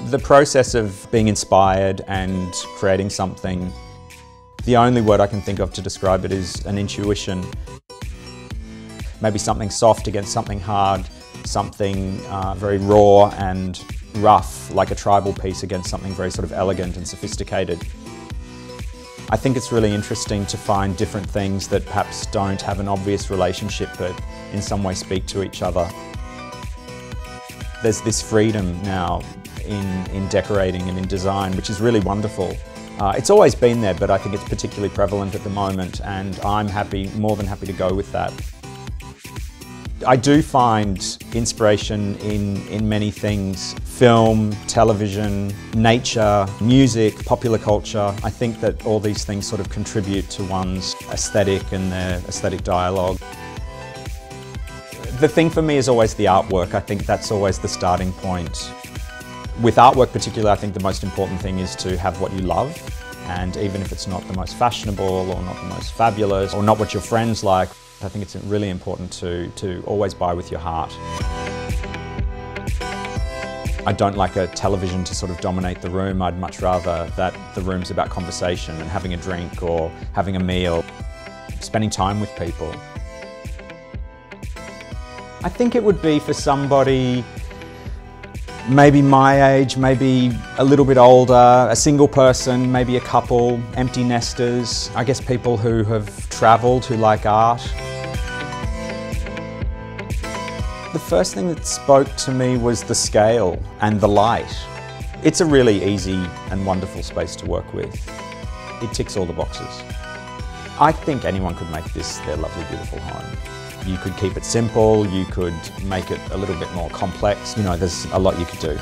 The process of being inspired and creating something, the only word I can think of to describe it is an intuition. Maybe something soft against something hard, something very raw and rough, like a tribal piece against something very sort of elegant and sophisticated. I think it's really interesting to find different things that perhaps don't have an obvious relationship but in some way speak to each other. There's this freedom now in decorating and in design, which is really wonderful. It's always been there, but I think it's particularly prevalent at the moment, and I'm more than happy to go with that. I do find inspiration in many things: film, television, nature, music, popular culture. I think that all these things sort of contribute to one's aesthetic and their aesthetic dialogue. The thing for me is always the artwork. I think that's always the starting point. With artwork particularly, I think the most important thing is to have what you love, and even if it's not the most fashionable or not the most fabulous or not what your friends like, I think it's really important to always buy with your heart. I don't like a television to sort of dominate the room. I'd much rather that the room's about conversation and having a drink or having a meal, spending time with people. I think it would be for somebody maybe my age, maybe a little bit older, a single person, maybe a couple, empty nesters, I guess people who have travelled, who like art. The first thing that spoke to me was the scale and the light. It's a really easy and wonderful space to work with. It ticks all the boxes. I think anyone could make this their lovely, beautiful home. You could keep it simple, you could make it a little bit more complex. You know, there's a lot you could do.